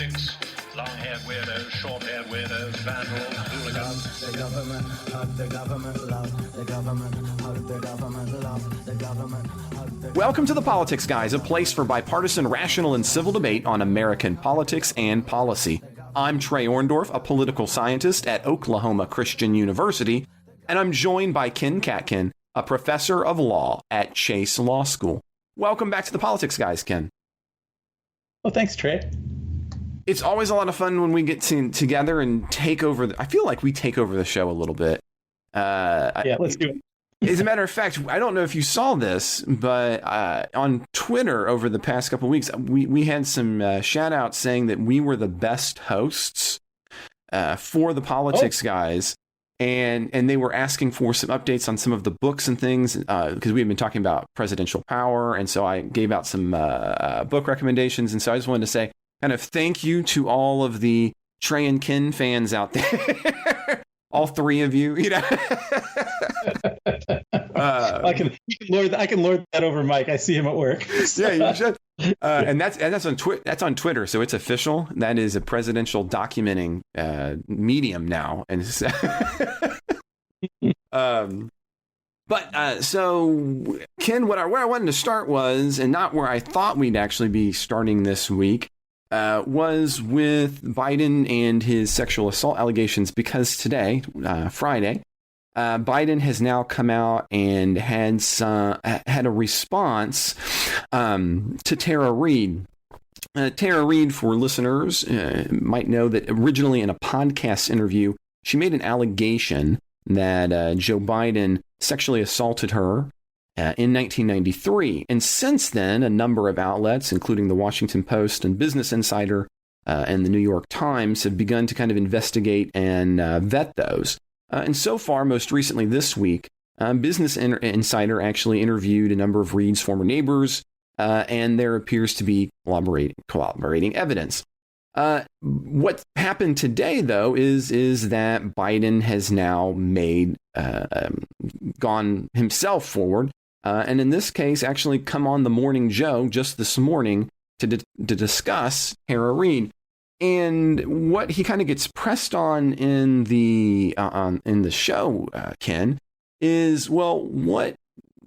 politics, long-haired weirdos, short-haired weirdos, vandals, hooligans. The government, hug the government, love the government, hug the government, love the government, hug the... Welcome to The Politics Guys, a place for bipartisan, rational, and civil debate on American politics and policy. I'm Trey Orndorff, a political scientist at Oklahoma Christian University, and I'm joined by Ken Katkin, a professor of law at Chase Law School. Welcome back to The Politics Guys, Ken. Well, thanks, Trey. It's always a lot of fun when we get together and take over. I feel like we take over the show a little bit. Yeah, let's do it. As a matter of fact, I don't know if you saw this, but on Twitter over the past couple of weeks, we had some shout outs saying that we were the best hosts for the Politics Guys. And they were asking for some updates on some of the books and things because we had been talking about presidential power. And so I gave out some book recommendations. And so I just wanted to say kind of thank you to all of the Trey and Ken fans out there. All three of you, you know. I can lord that over Mike. I see him at work. Yeah, you should. And that's on That's on Twitter, so it's official. That is a presidential documenting medium now, and so Ken, where I wanted to start was, and not where I thought we'd actually be starting this week, was with Biden and his sexual assault allegations, because today, Friday, Biden has now come out and had a response to Tara Reade. Tara Reade, for listeners, might know that originally in a podcast interview, she made an allegation that Joe Biden sexually assaulted her in 1993. And since then, a number of outlets, including the Washington Post and Business Insider and the New York Times, have begun to kind of investigate and vet those. And so far, most recently this week, Business Insider actually interviewed a number of Reade's former neighbors, and there appears to be corroborating evidence. What happened today, though, is that Biden has now gone himself forward, and in this case, actually come on the Morning Joe just this morning to discuss Tara Reade. And what he kind of gets pressed on in the show, Ken, is, well, what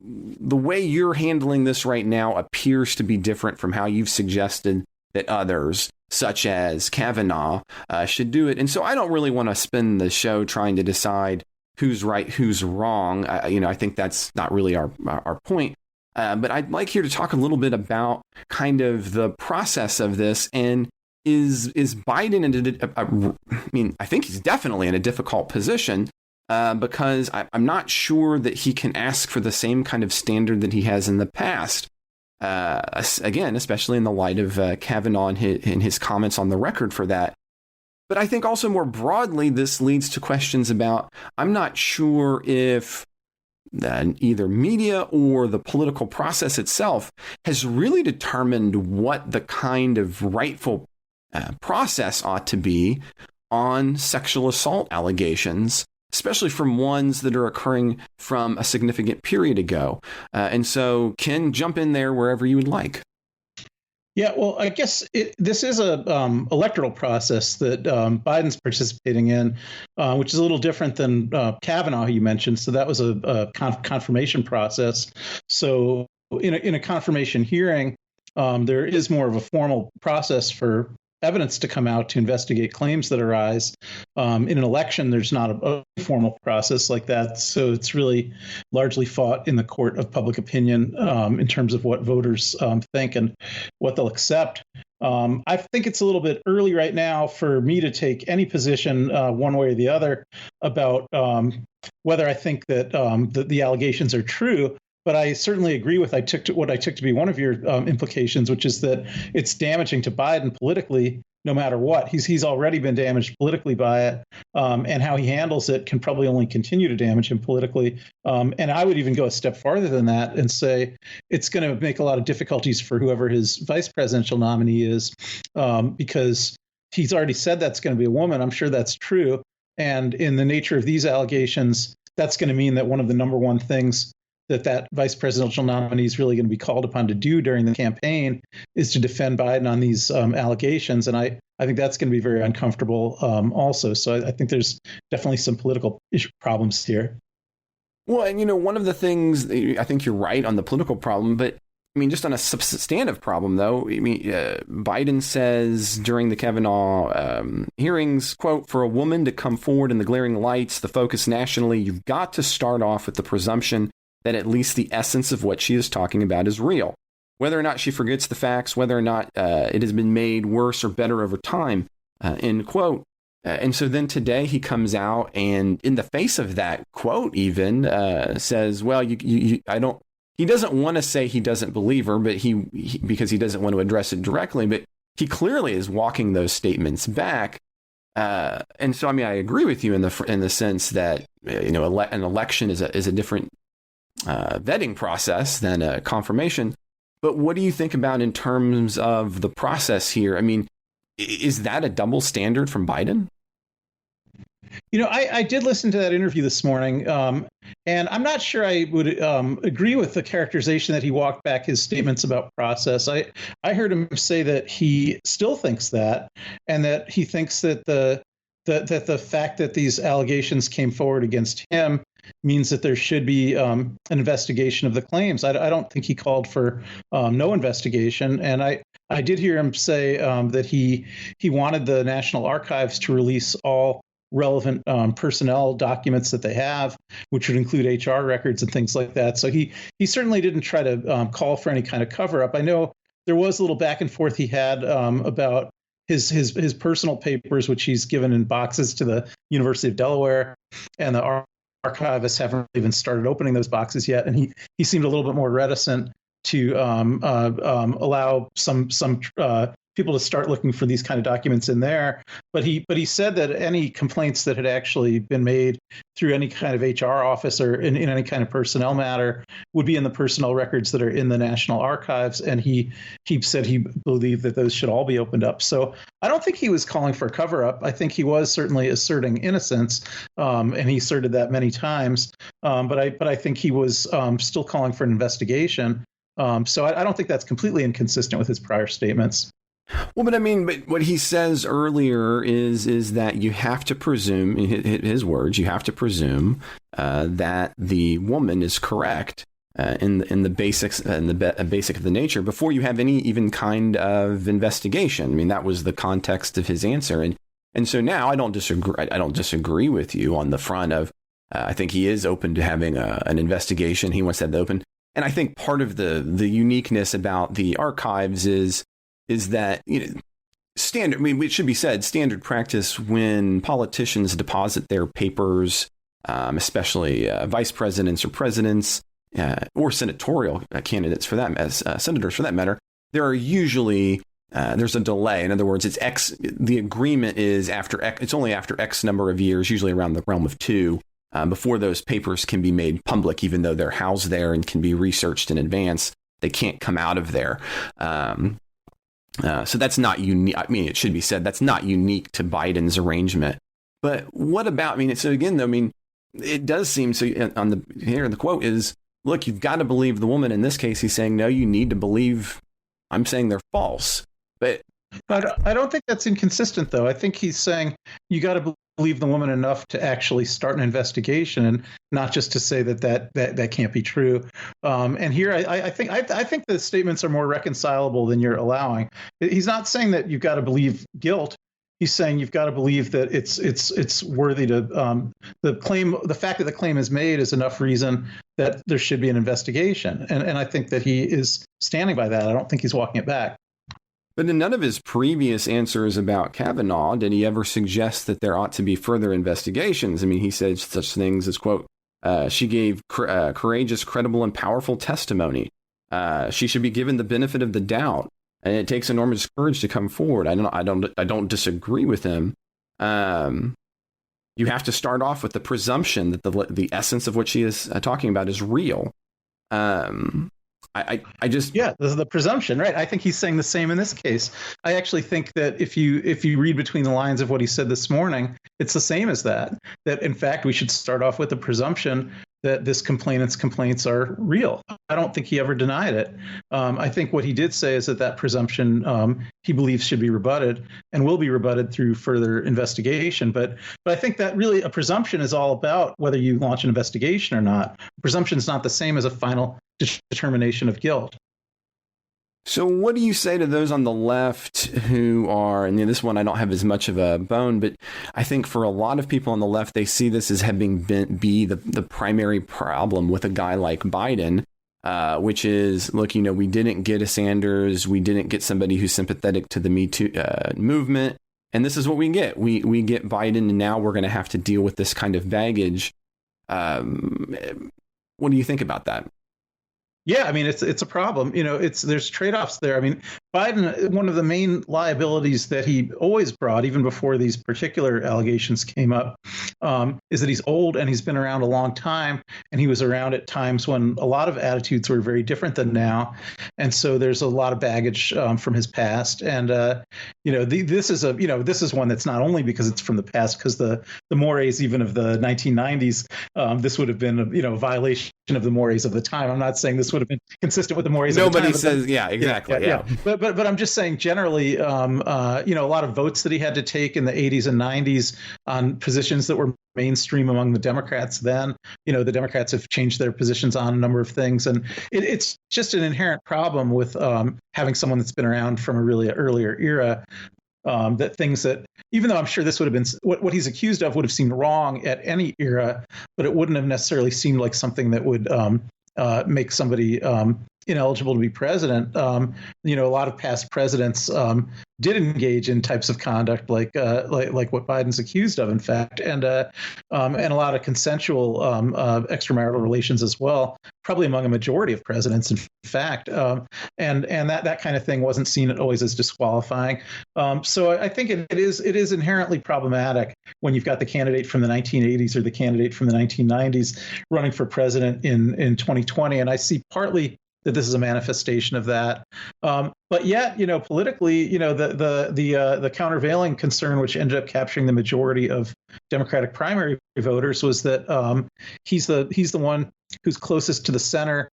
the way you're handling this right now appears to be different from how you've suggested that others, such as Kavanaugh, should do it. And so I don't really want to spend the show trying to decide who's right, who's wrong. I think that's not really our point. But I'd like here to talk a little bit about kind of the process of this. And is Biden I think he's definitely in a difficult position because I'm not sure that he can ask for the same kind of standard that he has in the past. Again, especially in the light of Kavanaugh and his comments on the record for that. But I think also more broadly, this leads to questions about, I'm not sure if either media or the political process itself has really determined what the kind of rightful process ought to be on sexual assault allegations, especially from ones that are occurring from a significant period ago. And so, Ken, jump in there wherever you would like. Yeah, well, I guess this is a electoral process that Biden's participating in, which is a little different than Kavanaugh, you mentioned. So that was a confirmation process. So in a confirmation hearing, there is more of a formal process for evidence to come out to investigate claims that arise. In an election, there's not a formal process like that. So it's really largely fought in the court of public opinion in terms of what voters think and what they'll accept. I think it's a little bit early right now for me to take any position one way or the other about whether I think that the allegations are true. But I certainly agree with what I took to be one of your implications, which is that it's damaging to Biden politically, no matter what. He's already been damaged politically by it, and how he handles it can probably only continue to damage him politically. And I would even go a step farther than that and say it's going to make a lot of difficulties for whoever his vice presidential nominee is, because he's already said that's going to be a woman. I'm sure that's true. And in the nature of these allegations, that's going to mean that one of the number one things that vice presidential nominee is really going to be called upon to do during the campaign is to defend Biden on these allegations. And I I think that's going to be very uncomfortable also. So I think there's definitely some political problems here. Well, and one of the things, I think you're right on the political problem, but I mean, just on a substantive problem, though, I mean, Biden says during the Kavanaugh hearings, quote, for a woman to come forward in the glaring lights, the focus nationally, you've got to start off with the presumption that at least the essence of what she is talking about is real. Whether or not she forgets the facts, whether or not it has been made worse or better over time, end quote. And so then today he comes out and in the face of that quote even says, well, I don't. He doesn't want to say he doesn't believe her, but he because he doesn't want to address it directly. But he clearly is walking those statements back. And so, I mean, I agree with you in the sense that an election is a different vetting process than a confirmation. But what do you think about in terms of the process here? I mean, is that a double standard from Biden? I did listen to that interview this morning, and I'm not sure I would agree with the characterization that he walked back his statements about process. I heard him say that he still thinks that, and that he thinks that the fact that these allegations came forward against him means that there should be an investigation of the claims. I don't think he called for no investigation, and I did hear him say that he wanted the National Archives to release all relevant personnel documents that they have, which would include HR records and things like that. So he certainly didn't try to call for any kind of cover up. I know there was a little back and forth he had about his personal papers, which he's given in boxes to the University of Delaware, and the archivists haven't even started opening those boxes yet. And he seemed a little bit more reticent to allow some people to start looking for these kind of documents in there. But he said that any complaints that had actually been made through any kind of HR office or in any kind of personnel matter would be in the personnel records that are in the National Archives. And he said he believed that those should all be opened up. So I don't think he was calling for a cover up. I think he was certainly asserting innocence, and he asserted that many times. But I think he was still calling for an investigation. So I don't think that's completely inconsistent with his prior statements. Well, but what he says earlier is that you have to presume, in his words, you have to presume that the woman is correct in the basics and the basic of the nature before you have any even kind of investigation. I mean, that was the context of his answer, and so now I don't disagree with you on the front of I think he is open to having an investigation. He wants that open, and I think part of the uniqueness about the archives is that standard. I mean, it should be said, standard practice when politicians deposit their papers, especially vice presidents or presidents or senatorial candidates for that, as senators for that matter, there are usually there's a delay. In other words, it's X. The agreement is after X. It's only after X number of years, usually around the realm of 2, before those papers can be made public, even though they're housed there and can be researched in advance. They can't come out of there. So that's not unique. I mean, it should be said that's not unique to Biden's arrangement. But what about? I mean, so again, though, I mean, it does seem so. The quote is, "Look, you've got to believe the woman." In this case, he's saying, "No, you need to believe." I'm saying they're false, but I don't think that's inconsistent, though. I think he's saying you got to believe the woman enough to actually start an investigation, and not just to say that can't be true. And here, I think the statements are more reconcilable than you're allowing. He's not saying that you've got to believe guilt. He's saying you've got to believe that it's worthy to the fact that the claim is made is enough reason that there should be an investigation. And I think that he is standing by that. I don't think he's walking it back. But in none of his previous answers about Kavanaugh did he ever suggest that there ought to be further investigations. I mean, he said such things as, quote, she gave courageous, credible, and powerful testimony. She should be given the benefit of the doubt. And it takes enormous courage to come forward. I don't disagree with him. You have to start off with the presumption that the essence of what she is talking about is real. This is the presumption, right? I think he's saying the same in this case. I actually think that if you read between the lines of what he said this morning, it's the same as that in fact we should start off with the presumption that this complainant's complaints are real. I don't think he ever denied it. I think what he did say is that presumption he believes should be rebutted and will be rebutted through further investigation. But I think that really a presumption is all about whether you launch an investigation or not. Presumption is not the same as a final determination of guilt. So what do you say to those on the left who are, and this one I don't have as much of a bone, but I think for a lot of people on the left, they see this as having be the primary problem with a guy like Biden, which is, look, we didn't get a Sanders, we didn't get somebody who's sympathetic to the Me Too movement, and this is what we get. We get Biden, and now we're going to have to deal with this kind of baggage. What do you think about that? Yeah, I mean, it's a problem. There's trade-offs there. I mean, Biden, one of the main liabilities that he always brought, even before these particular allegations came up, is that he's old and he's been around a long time, and he was around at times when a lot of attitudes were very different than now, and so there's a lot of baggage from his past. And this is one that's not only because it's from the past, because the mores even of the 1990s, this would have been a violation of the mores of the time. I'm not saying this would have been consistent with the mores. Nobody of the time, says, yeah, exactly. Yeah. But I'm just saying generally, a lot of votes that he had to take in the 80s and 90s on positions that were mainstream among the Democrats then. The Democrats have changed their positions on a number of things, and it's just an inherent problem with having someone that's been around from a really earlier era. That things that, even though I'm sure this would have been what he's accused of, would have seemed wrong at any era, but it wouldn't have necessarily seemed like something that would make somebody ineligible to be president. A lot of past presidents did engage in types of conduct like what Biden's accused of, in fact, and a lot of consensual extramarital relations as well, probably among a majority of presidents, in fact, and that kind of thing wasn't seen always as disqualifying. So I think it is inherently problematic when you've got the candidate from the 1980s or the candidate from the 1990s running for president in 2020, and I see partly that this is a manifestation of that. But yet, politically, the countervailing concern, which ended up capturing the majority of Democratic primary voters, was that he's the one who's closest to the center,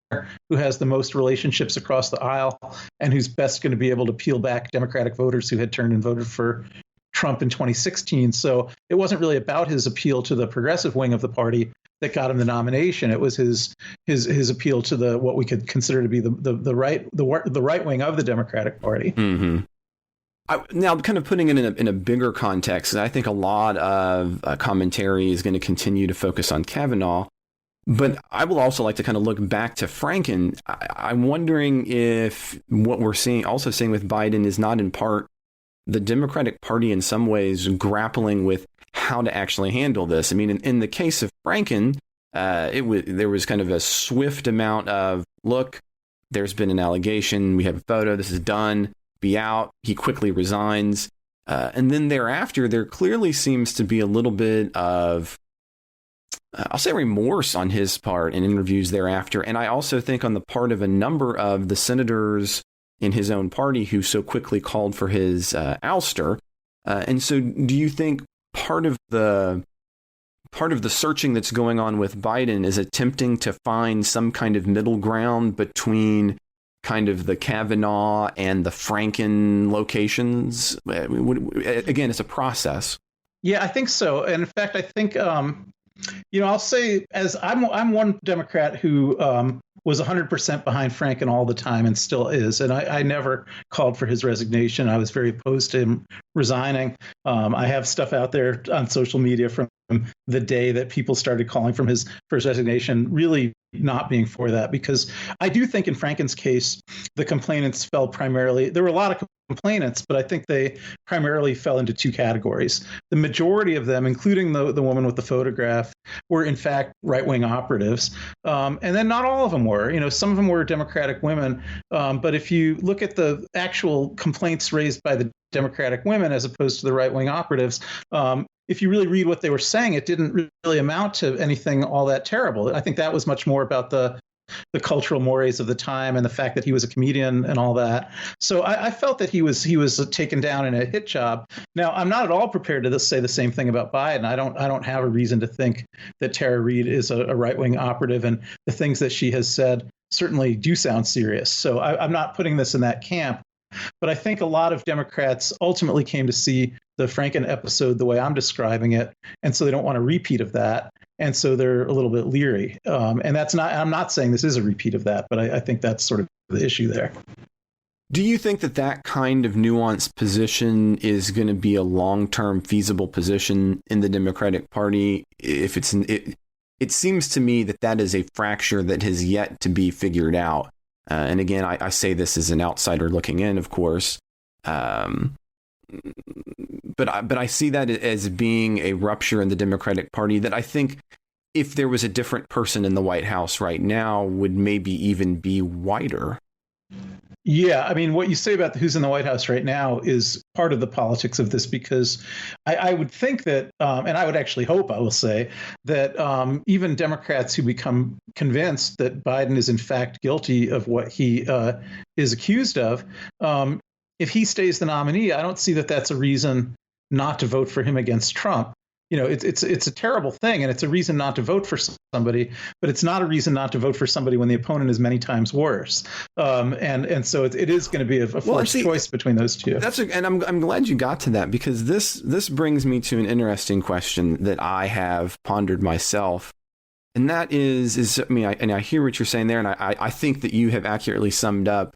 who has the most relationships across the aisle, and who's best going to be able to peel back Democratic voters who had turned and voted for Trump in 2016. So it wasn't really about his appeal to the progressive wing of the party that got him the nomination. It was his appeal to what we could consider to be the right wing of the Democratic Party. Mm-hmm. Now, kind of putting it in a bigger context, I think a lot of commentary is going to continue to focus on Kavanaugh, but I will also like to kind of look back to Franken. I'm wondering if what we're seeing with Biden is not in part the Democratic Party in some ways grappling with how to actually handle this. I mean, in the case of Franken, there was kind of a swift amount of, look, there's been an allegation, we have a photo, this is done, be out. He quickly resigns. And then thereafter, there clearly seems to be a little bit of, I'll say, remorse on his part in interviews thereafter. And I also think on the part of a number of the senators in his own party who so quickly called for his ouster. And so do you think part of the searching that's going on with Biden is attempting to find some kind of middle ground between kind of the Kavanaugh and the Franken locations? Again, it's a process. Yeah, I think so. And in fact, I think, I'll say, as I'm one Democrat who was 100% behind Franken all the time and still is. And I never called for his resignation. I was very opposed to him resigning. I have stuff out there on social media from the day that people started calling for his resignation, really not being for that, because I do think in Franken's case, the complainants fell primarily. There were a lot of complainants, but I think they primarily fell into two categories. The majority of them, including the woman with the photograph, were in fact right-wing operatives. And then not all of them were. Some of them were Democratic women. But if you look at the actual complaints raised by the Democratic women as opposed to the right-wing operatives, if you really read what they were saying, it didn't really amount to anything all that terrible. I think that was much more about the the cultural mores of the time and the fact that he was a comedian and all that. So I felt that he was taken down in a hit job. Now, I'm not at all prepared to say the same thing about Biden. I don't have a reason to think that Tara Reid is a right-wing operative, and the things that she has said certainly do sound serious. So I'm not putting this in that camp. But I think a lot of Democrats ultimately came to see the Franken episode the way I'm describing it, and so they don't want a repeat of that, and so they're a little bit leery. And that's not. I'm not saying this is a repeat of that, but I think that's sort of the issue there. Do you think that that kind of nuanced position is going to be a long-term feasible position in the Democratic Party? If it seems to me that that is a fracture that has yet to be figured out. And again, I say this as an outsider looking in, of course. But I see that as being a rupture in the Democratic Party that I think if there was a different person in the White House right now would maybe even be wider. Yeah, I mean, what you say about who's in the White House right now is part of the politics of this, because I would think that, and I would actually hope, I will say, that even Democrats who become convinced that Biden is in fact guilty of what he is accused of, if he stays the nominee, I don't see that that's a reason not to vote for him against Trump. You know, it's a terrible thing, and it's a reason not to vote for somebody, but it's not a reason not to vote for somebody when the opponent is many times worse. And so it is going to be a forced choice between those two. And I'm glad you got to that, because this brings me to an interesting question that I have pondered myself, and that is I mean, I hear what you're saying there, and I think that you have accurately summed up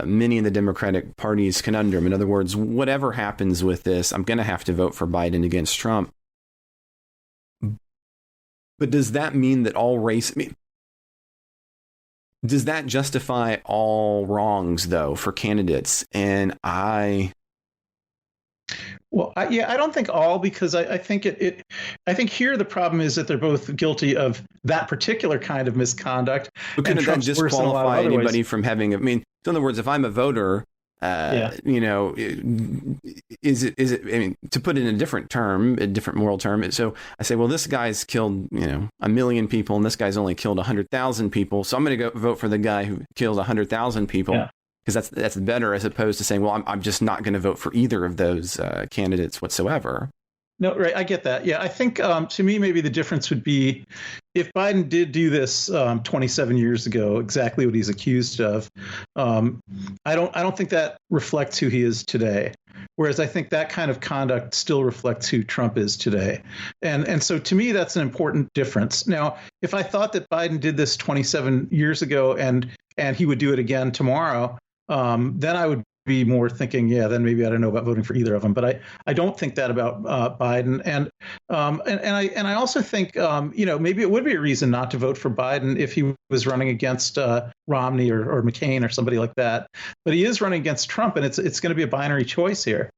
many in the Democratic Party's conundrum. In other words, whatever happens with this, I'm going to have to vote for Biden against Trump. But does that mean that does that justify all wrongs, though, for candidates? And I don't think all, because I think I think here the problem is that they're both guilty of that particular kind of misconduct. But couldn't that disqualify anybody from having? I mean, in other words, if I'm a voter, you know, is it? I mean, to put it in a different moral term. So I say, well, this guy's killed, 1 million people, and this guy's only killed 100,000 people. So I'm going to go vote for the guy who killed 100,000 people, because that's better, as opposed to saying, well, I'm just not going to vote for either of those candidates whatsoever. No, right. I get that. Yeah, I think to me, maybe the difference would be if Biden did do this 27 years ago, exactly what he's accused of. I don't think that reflects who he is today. Whereas I think that kind of conduct still reflects who Trump is today. And so to me, that's an important difference. Now, if I thought that Biden did this 27 years ago and he would do it again tomorrow, then I would be more thinking, then maybe I don't know about voting for either of them. But I don't think that about Biden. And I also think, maybe it would be a reason not to vote for Biden if he was running against Romney or McCain or somebody like that. But he is running against Trump, and it's going to be a binary choice here.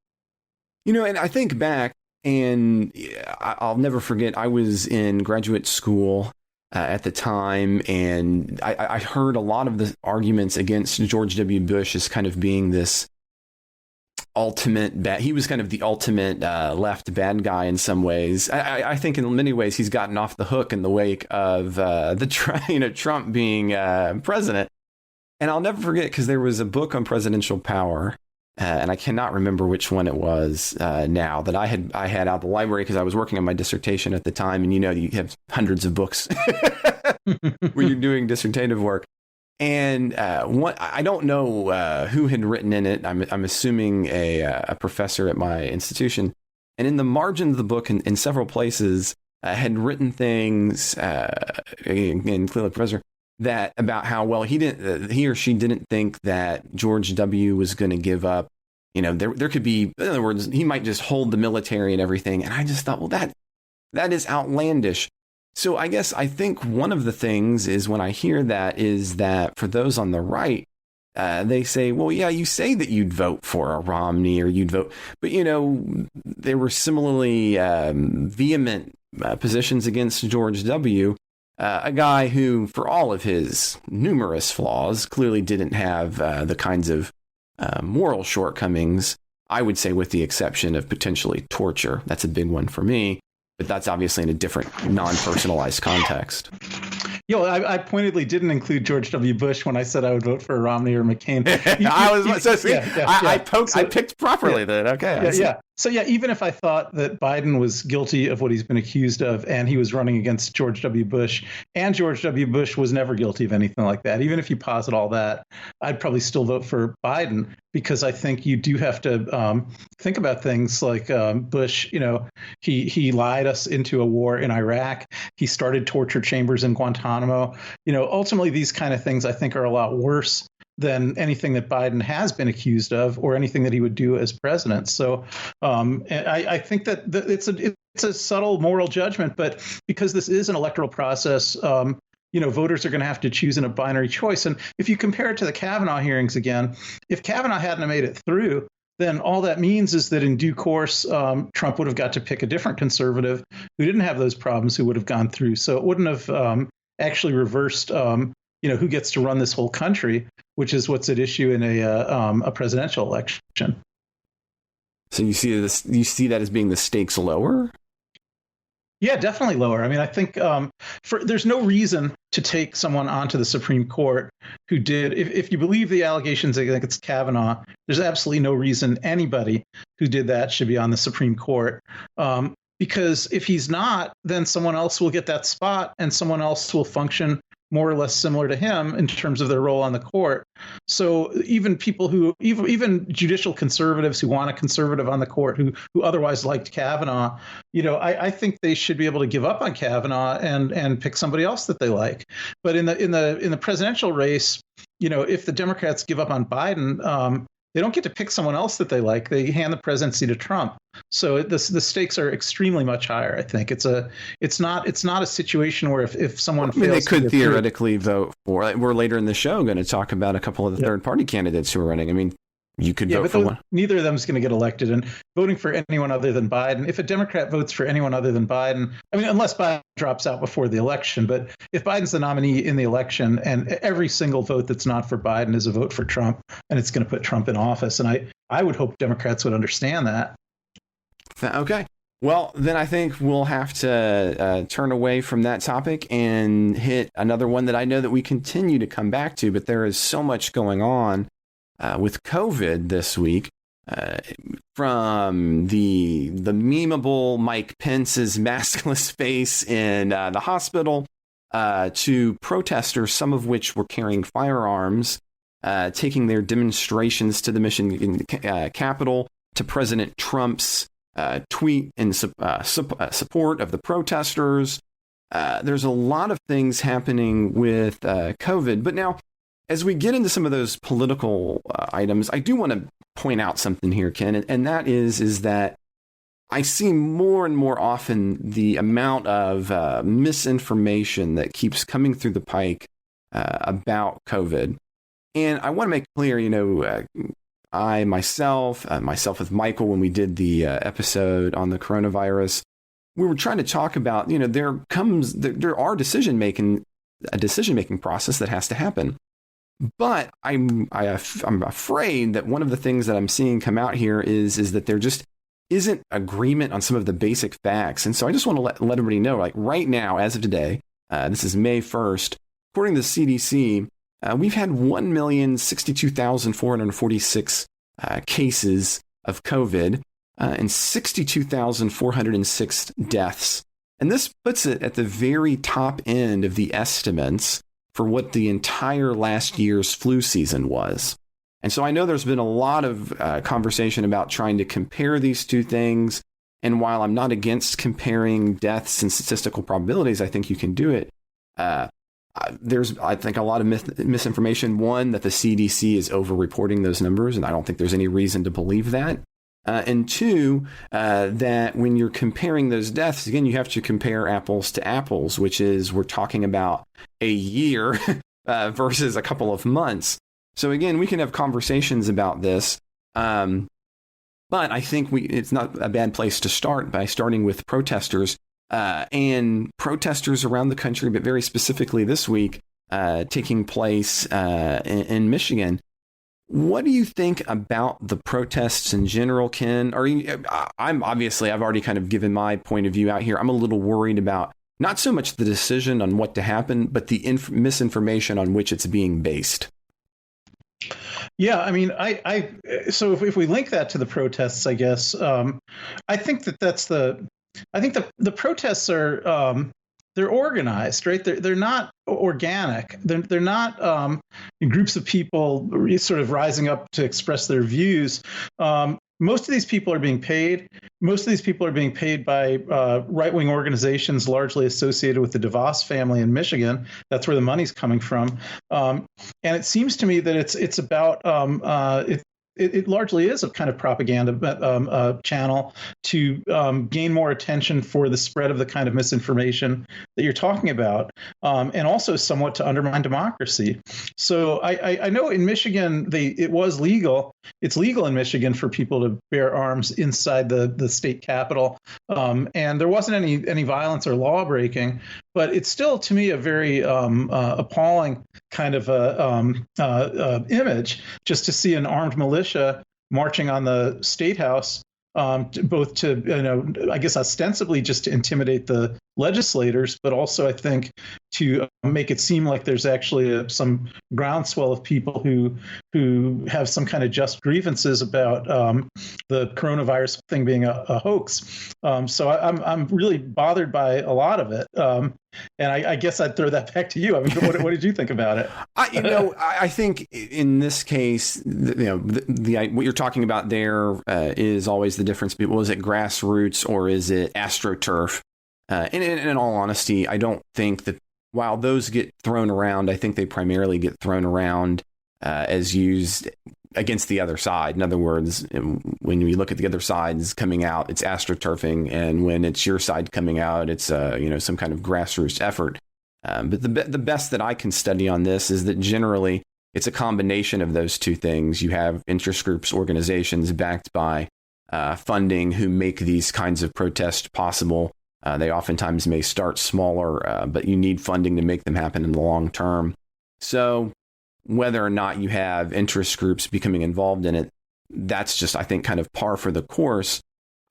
And I think back, and I'll never forget, I was in graduate school at the time, and I heard a lot of the arguments against George W. Bush as kind of being this ultimate bad. He was kind of the ultimate left bad guy in some ways. I think in many ways he's gotten off the hook in the wake of Trump being president. And I'll never forget, because there was a book on presidential power, and I cannot remember which one it was now, that I had out of the library because I was working on my dissertation at the time. And you have hundreds of books when you're doing dissertative work. And I don't know who had written in it. I'm assuming a professor at my institution. And in the margin of the book, in several places, had written things, again, clearly professor, that about how, well, he or she didn't think that George W. was going to give up. There could be, in other words, he might just hold the military and everything. And I just thought, well, that is outlandish. So I think one of the things is, when I hear that, is that for those on the right, they say, well, yeah, you say that you'd vote for a Romney or you'd vote, but there were similarly vehement positions against George W., a guy who, for all of his numerous flaws, clearly didn't have the kinds of moral shortcomings, I would say, with the exception of potentially torture. That's a big one for me, but that's obviously in a different, non-personalized context. I pointedly didn't include George W. Bush when I said I would vote for Romney or McCain. I picked properly then. Okay. Yeah. So even if I thought that Biden was guilty of what he's been accused of, and he was running against George W. Bush, and George W. Bush was never guilty of anything like that, even if you posit all that, I'd probably still vote for Biden, because I think you do have to think about things like Bush. He lied us into a war in Iraq. He started torture chambers in Guantanamo. Ultimately, these kind of things I think are a lot worse than anything that Biden has been accused of, or anything that he would do as president. So I think that it's a subtle moral judgment, but because this is an electoral process, voters are going to have to choose in a binary choice. And if you compare it to the Kavanaugh hearings again, if Kavanaugh hadn't made it through, then all that means is that in due course, Trump would have got to pick a different conservative who didn't have those problems, who would have gone through. So it wouldn't have actually reversed who gets to run this whole country, which is what's at issue in a presidential election. So you see this? You see that as being the stakes lower? Yeah, definitely lower. I mean, I think there's no reason to take someone onto the Supreme Court who did, if you believe the allegations against Kavanaugh, there's absolutely no reason anybody who did that should be on the Supreme Court. Because if he's not, then someone else will get that spot, and someone else will function more or less similar to him in terms of their role on the court. So even people even judicial conservatives who want a conservative on the court who otherwise liked Kavanaugh, I think they should be able to give up on Kavanaugh and pick somebody else that they like. But in the presidential race, if the Democrats give up on Biden, they don't get to pick someone else that they like. They hand the presidency to Trump. So the stakes are extremely much higher. I think it's not a situation where if someone fails, they could theoretically vote for. We're later in the show going to talk about a couple of the third party candidates who are running. I mean, you could vote for one. Neither of them is going to get elected. And voting for anyone other than Biden, if a Democrat votes for anyone other than Biden, I mean, unless Biden drops out before the election, but if Biden's the nominee in the election, and every single vote that's not for Biden is a vote for Trump, and it's going to put Trump in office. And I would hope Democrats would understand that. Okay. Well, then I think we'll have to turn away from that topic and hit another one that I know that we continue to come back to, but there is so much going on with COVID this week, from the memeable Mike Pence's maskless face in the hospital to protesters, some of which were carrying firearms, taking their demonstrations to the Michigan Capitol, to President Trump's tweet in support of the protesters. There's a lot of things happening with COVID, but now, as we get into some of those political items, I do want to point out something here, Ken, and that is that I see more and more often the amount of misinformation that keeps coming through the pike about COVID. And I want to make clear, I myself with Michael, when we did the episode on the coronavirus, we were trying to talk about, there are a decision making process that has to happen. But I'm afraid that one of the things that I'm seeing come out here is that there just isn't agreement on some of the basic facts. And so I just want to let everybody know, like right now, as of today, this is May 1st, according to the CDC, we've had 1,062,446 cases of COVID and 62,406 deaths. And this puts it at the very top end of the estimates for what the entire last year's flu season was. And so I know there's been a lot of conversation about trying to compare these two things. And while I'm not against comparing deaths and statistical probabilities, I think you can do it. There's, I think, a lot of misinformation. One, that the CDC is over-reporting those numbers, and I don't think there's any reason to believe that. And two, that when you're comparing those deaths, again, you have to compare apples to apples, which is we're talking about a year versus a couple of months. So again, we can have conversations about this. But I think it's not a bad place to start by starting with protesters. And protesters around the country, but very specifically this week, taking place in Michigan. What do you think about the protests in general, Ken? I've already kind of given my point of view out here. I'm a little worried about Not so much the decision on what to happen, but the misinformation on which it's being based. Yeah, I mean, so if we link that to the protests, I guess, I think I think the protests are, they're organized, right? They're not organic. They're not groups of people sort of rising up to express their views. Most of these people are being paid. Most of these people are being paid by right-wing organizations largely associated with the DeVos family in Michigan. That's where the money's coming from. And it seems to me that it's about it largely is a kind of propaganda channel to gain more attention for the spread of the kind of misinformation that you're talking about, and also somewhat to undermine democracy. So I know in Michigan it was legal. It's legal in Michigan for people to bear arms inside the state capitol, and there wasn't any violence or law breaking. But it's still, to me, a very appalling kind of image just to see an armed militia marching on the state house, both to, I guess, ostensibly just to intimidate the legislators, but also, I think, to make it seem like there's actually some groundswell of people who have some kind of just grievances about the coronavirus thing being a hoax. So I'm really bothered by a lot of it. And I guess I'd throw that back to you. I mean, what did you think about it? I think in this case, what you're talking about there is always the difference. Was it grassroots or is it AstroTurf? And in all honesty, I don't think that while those get thrown around, I think they primarily get thrown around as used against the other side. In other words, when you look at the other side's coming out, it's AstroTurfing, and when it's your side coming out, it's some kind of grassroots effort. But the best that I can study on this is that generally it's a combination of those two things. You have interest groups, organizations backed by funding who make these kinds of protests possible. They oftentimes may start smaller, but you need funding to make them happen in the long term. So whether or not you have interest groups becoming involved in it, that's just, I think, kind of par for the course.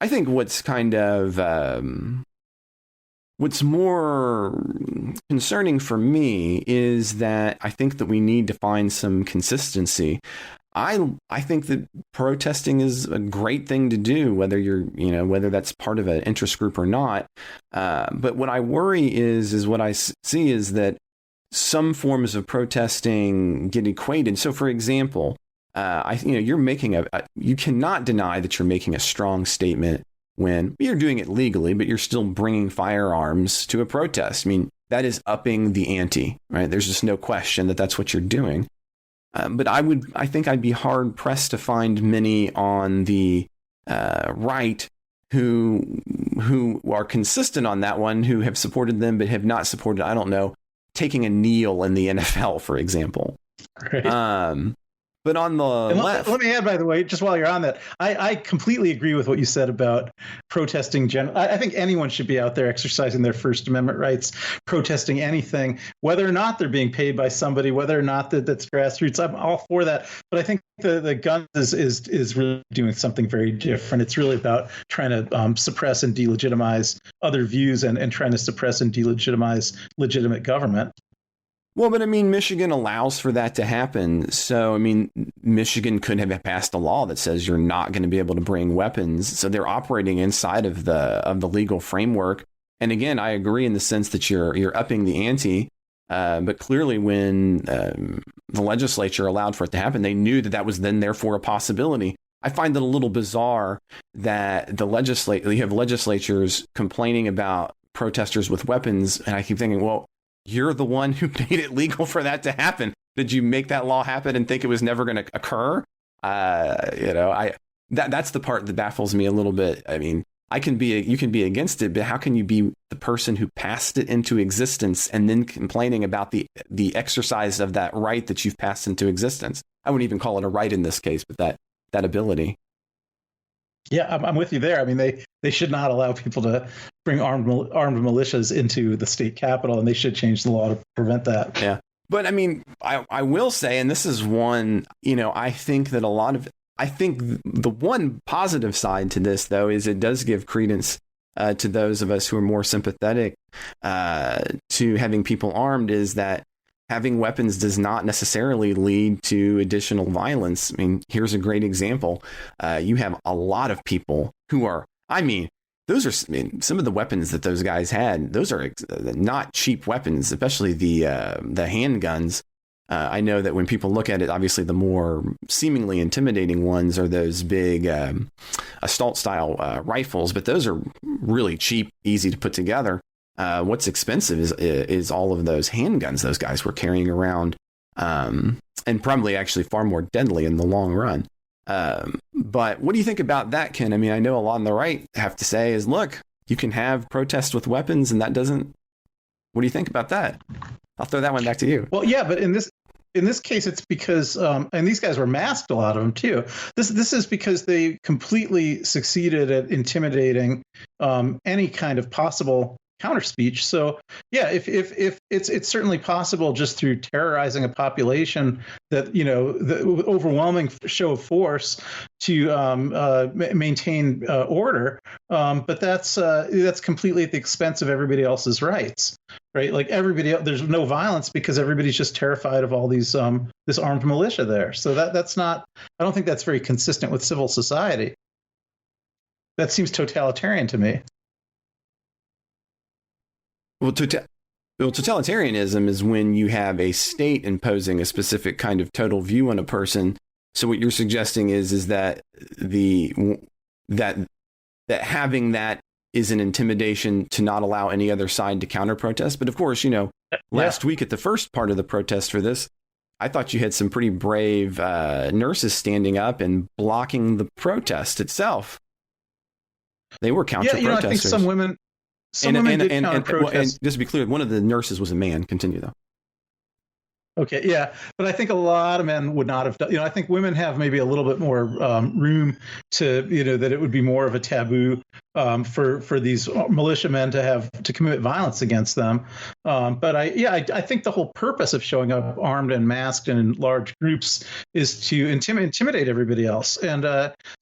I think what's kind of what's more concerning for me is that I think that we need to find some consistency. I think that protesting is a great thing to do, whether that's part of an interest group or not. But what I worry is what I see is that some forms of protesting get equated. So, for example, you're making you cannot deny that you're making a strong statement when you're doing it legally, but you're still bringing firearms to a protest. I mean, that is upping the ante, right? There's just no question that that's what you're doing. But I think I'd be hard pressed to find many on the right who are consistent on that one, who have supported them but have not supported, I don't know, taking a kneel in the NFL, for example. Right. But on the left, let me add, by the way, just while you're on that, I completely agree with what you said about protesting. I think anyone should be out there exercising their First Amendment rights, protesting anything, whether or not they're being paid by somebody, whether or not that's grassroots. I'm all for that. But I think the guns is really doing something very different. It's really about trying to suppress and delegitimize other views and trying to suppress and delegitimize legitimate government. Well, but I mean, Michigan allows for that to happen. So, I mean, Michigan could have passed a law that says you're not going to be able to bring weapons. So they're operating inside of the legal framework. And again, I agree in the sense that you're upping the ante. But clearly, when the legislature allowed for it to happen, they knew that was then therefore a possibility. I find it a little bizarre that you have legislatures complaining about protesters with weapons, and I keep thinking, well, you're the one who made it legal for that to happen. Did you make that law happen and think it was never going to occur? That's the part that baffles me a little bit. I mean, you can be against it, but how can you be the person who passed it into existence and then complaining about the exercise of that right that you've passed into existence? I wouldn't even call it a right in this case, but that ability. Yeah, I'm with you there. I mean, they should not allow people to bring armed militias into the state capitol, and they should change the law to prevent that. Yeah. But I mean, I will say, and this is one, I think that the one positive side to this, though, is it does give credence to those of us who are more sympathetic to having people armed is that having weapons does not necessarily lead to additional violence. I mean, here's a great example. You have a lot of people who are, those are some of the weapons that those guys had. Those are not cheap weapons, especially the handguns. I know that when people look at it, obviously the more seemingly intimidating ones are those big assault style rifles, but those are really cheap, easy to put together. What's expensive is all of those handguns those guys were carrying around, and probably actually far more deadly in the long run. But what do you think about that, Ken? I mean, I know a lot on the right have to say is, look, you can have protests with weapons, and that doesn't. What do you think about that? I'll throw that one back to you. Well, yeah, but in this case, it's because, and these guys were masked, a lot of them too. This is because they completely succeeded at intimidating any kind of possible counter speech. So yeah, if it's certainly possible just through terrorizing a population that, you know, the overwhelming show of force to maintain order, but that's completely at the expense of everybody else's rights, right? Like everybody else, there's no violence because everybody's just terrified of all these this armed militia there. So that's not, I don't think that's very consistent with civil society. That seems totalitarian to me. Well, totalitarianism is when you have a state imposing a specific kind of total view on a person. So what you're suggesting is that that having that is an intimidation to not allow any other side to counter protest. But of course, you know, last week at the first part of the protest for this, I thought you had some pretty brave nurses standing up and blocking the protest itself. They were counter protesters. I think some women. And just to be clear, one of the nurses was a man. Continue, though. Okay, yeah, but I think a lot of men would not have done. You know, I think women have maybe a little bit more room to, you know, that it would be more of a taboo for these militiamen to commit violence against them. But I think the whole purpose of showing up armed and masked and in large groups is to intimidate everybody else, and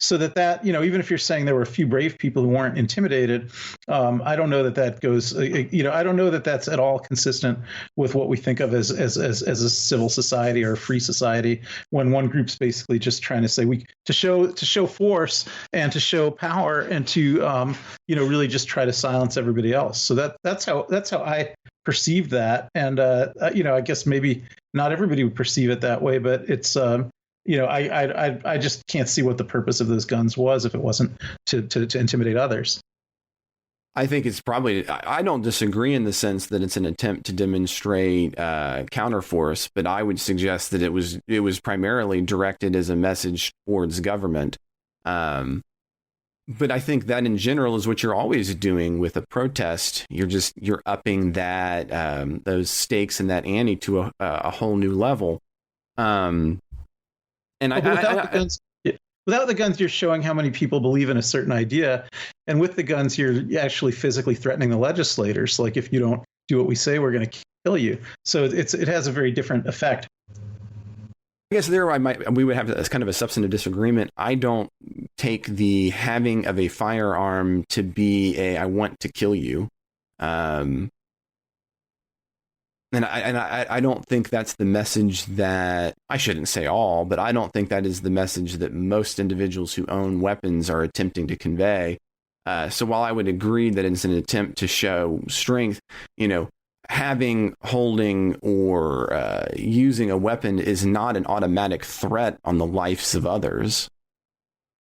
so that you know, even if you're saying there were a few brave people who weren't intimidated, I don't know that goes. You know, I don't know that that's at all consistent with what we think of as a civil society or a free society, when one group's basically just trying to say to show force and to show power and to you know, really just try to silence everybody else. So that's how I perceive that. And you know, I guess maybe not everybody would perceive it that way, but it's you know, I just can't see what the purpose of those guns was if it wasn't to intimidate others. I think it's probably, I don't disagree in the sense that it's an attempt to demonstrate counterforce, but I would suggest that it was primarily directed as a message towards government. But I think that in general is what you're always doing with a protest. You're upping that those stakes and that ante to a whole new level. And without the guns, you're showing how many people believe in a certain idea. And with the guns, you're actually physically threatening the legislators. Like, if you don't do what we say, we're going to kill you. So it has a very different effect. I guess we would have as kind of a substantive disagreement. I don't take the having of a firearm to be I want to kill you. And I don't think that's the message that, I shouldn't say all, but I don't think that is the message that most individuals who own weapons are attempting to convey. So while I would agree that it's an attempt to show strength, you know, holding or using a weapon is not an automatic threat on the lives of others.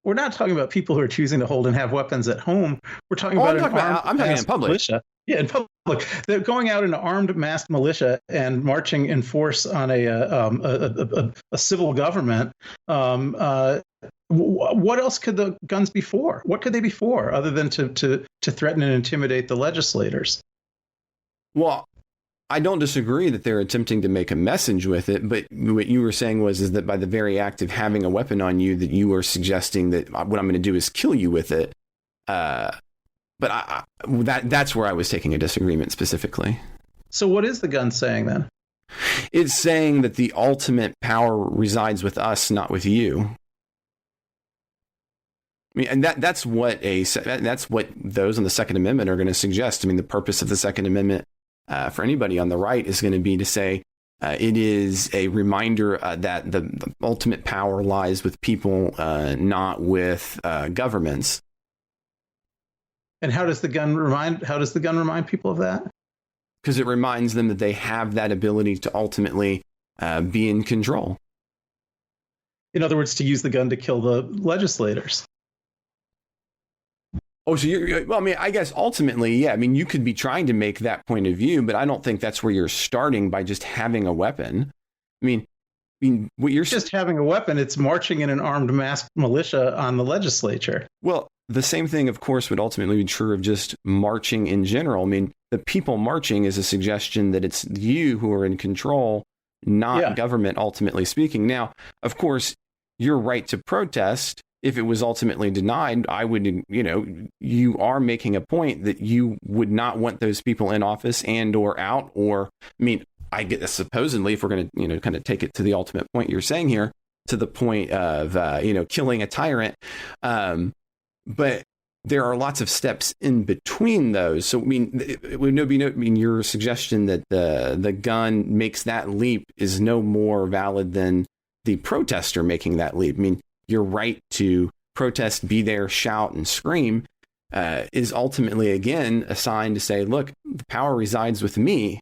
We're not talking about people who are choosing to hold and have weapons at home. We're talking about I'm talking in public. Militia. Yeah, in public. They're going out in an armed, masked militia and marching in force on a civil government. What else could the guns be for? What could they be for other than to threaten and intimidate the legislators? Well, I don't disagree that they're attempting to make a message with it, but what you were saying is that by the very act of having a weapon on you, that you are suggesting that what I'm going to do is kill you with it. But that's where I was taking a disagreement specifically. So what is the gun saying then? It's saying that the ultimate power resides with us, not with you. I mean, and that's what those on the Second Amendment are going to suggest. I mean, the purpose of the Second Amendment for anybody on the right is going to be to say it is a reminder that the ultimate power lies with people, not with governments. And how does the gun remind people of that? Because it reminds them that they have that ability to ultimately be in control. In other words, to use the gun to kill the legislators. Oh, so well, I mean, I guess ultimately, yeah. I mean, you could be trying to make that point of view, but I don't think that's where you're starting by just having a weapon. I mean, what you're just having a weapon, it's marching in an armed masked militia on the legislature. Well, the same thing, of course, would ultimately be true of just marching in general. I mean, the people marching is a suggestion that it's you who are in control, not government, ultimately speaking. Now, of course, your right to protest, if it was ultimately denied, I would, you are making a point that you would not want those people in office and or out, or, I mean, I get this supposedly, if we're going to, kind of take it to the ultimate point you're saying here, to the point of, killing a tyrant. But there are lots of steps in between those. So, I mean, it would your suggestion that the gun makes that leap is no more valid than the protester making that leap. I mean, your right to protest, be there, shout, and scream is ultimately, again, assigned to say, look, the power resides with me.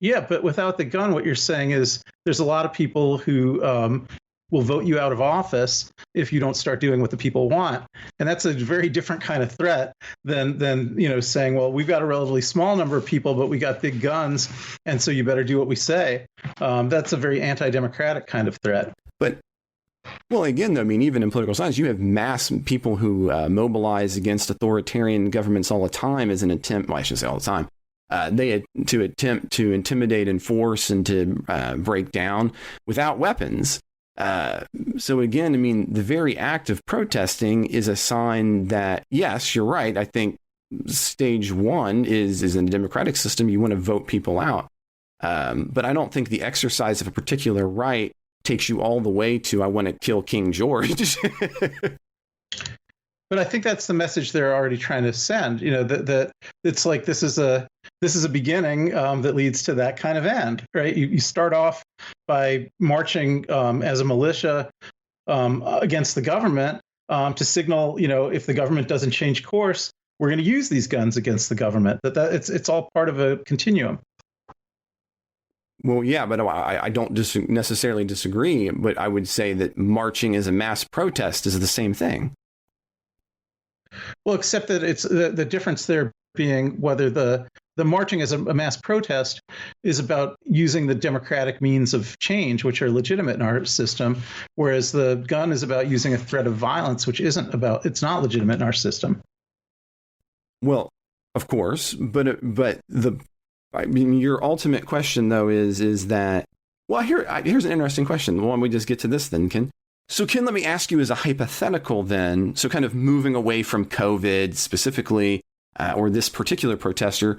Yeah, but without the gun, what you're saying is there's a lot of people who will vote you out of office if you don't start doing what the people want. And that's a very different kind of threat than saying, well, we've got a relatively small number of people, but we got big guns, and so you better do what we say. That's a very anti-democratic kind of threat. But well, again, though, I mean, even in political science, you have mass people who mobilize against authoritarian governments all the time as an attempt. Well, I should say all the time. To attempt to intimidate and force and to break down without weapons. So again, I mean, the very act of protesting is a sign that, yes, you're right. I think stage one is in a democratic system, you want to vote people out. But I don't think the exercise of a particular right takes you all the way to, I want to kill King George. But I think that's the message they're already trying to send, that it's like this is a beginning that leads to that kind of end, right? You start off by marching as a militia against the government to signal, if the government doesn't change course, we're going to use these guns against the government. That it's all part of a continuum. Well, yeah, but I don't necessarily disagree, but I would say that marching as a mass protest is the same thing. Well, except that it's the difference there being whether the marching as a mass protest is about using the democratic means of change, which are legitimate in our system, whereas the gun is about using a threat of violence, which it's not legitimate in our system. Well, of course, but your ultimate question though is that, well, here's an interesting question. Why don't we just get to this then, Ken? So, Ken, let me ask you as a hypothetical then, so kind of moving away from COVID specifically, or this particular protester,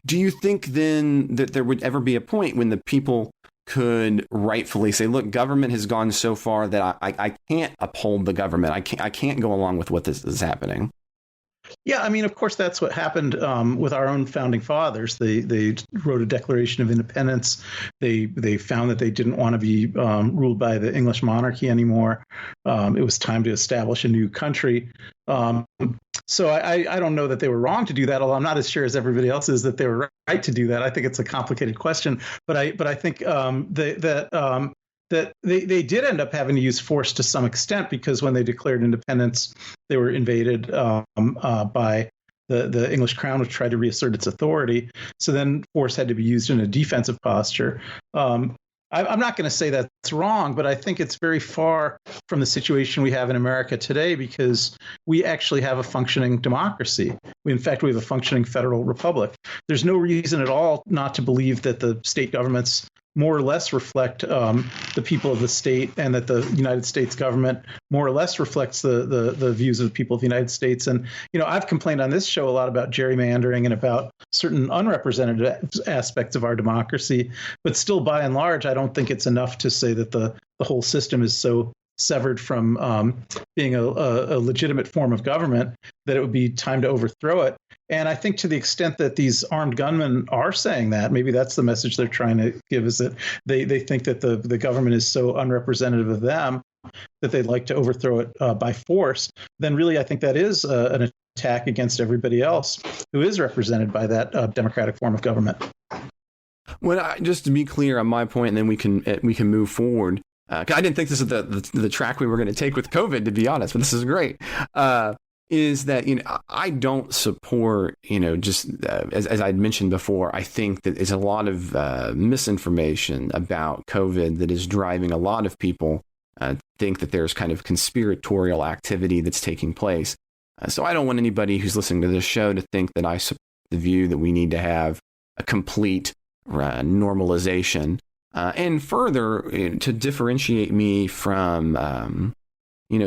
do you think then that there would ever be a point when the people could rightfully say, look, government has gone so far that I can't uphold the government. I can't go along with what this is happening? Yeah, I mean, of course, that's what happened with our own founding fathers. They wrote a Declaration of Independence. They found that they didn't want to be ruled by the English monarchy anymore. It was time to establish a new country. So I don't know that they were wrong to do that, although I'm not as sure as everybody else is that they were right to do that. I think it's a complicated question, but I think that they did end up having to use force to some extent, because when they declared independence, they were invaded by the English crown, which tried to reassert its authority. So then force had to be used in a defensive posture. I'm not going to say that's wrong, but I think it's very far from the situation we have in America today, because we actually have a functioning democracy. In fact, we have a functioning federal republic. There's no reason at all not to believe that the state governments more or less reflect the people of the state, and that the United States government more or less reflects the views of the people of the United States. And, I've complained on this show a lot about gerrymandering and about certain unrepresented aspects of our democracy. But still, by and large, I don't think it's enough to say that the whole system is so severed from being a legitimate form of government, that it would be time to overthrow it. And I think to the extent that these armed gunmen are saying that, maybe that's the message they're trying to give, is that they think that the government is so unrepresentative of them that they'd like to overthrow it by force. Then really, I think that is an attack against everybody else who is represented by that democratic form of government. Well, just to be clear on my point, and then we can move forward. 'Cause I didn't think this is the track we were going to take with COVID, to be honest, but this is great. Is that, I don't support, just as I'd mentioned before, I think that there's a lot of misinformation about COVID that is driving a lot of people think that there's kind of conspiratorial activity that's taking place. So I don't want anybody who's listening to this show to think that I support the view that we need to have a complete normalization. And further, to differentiate me from,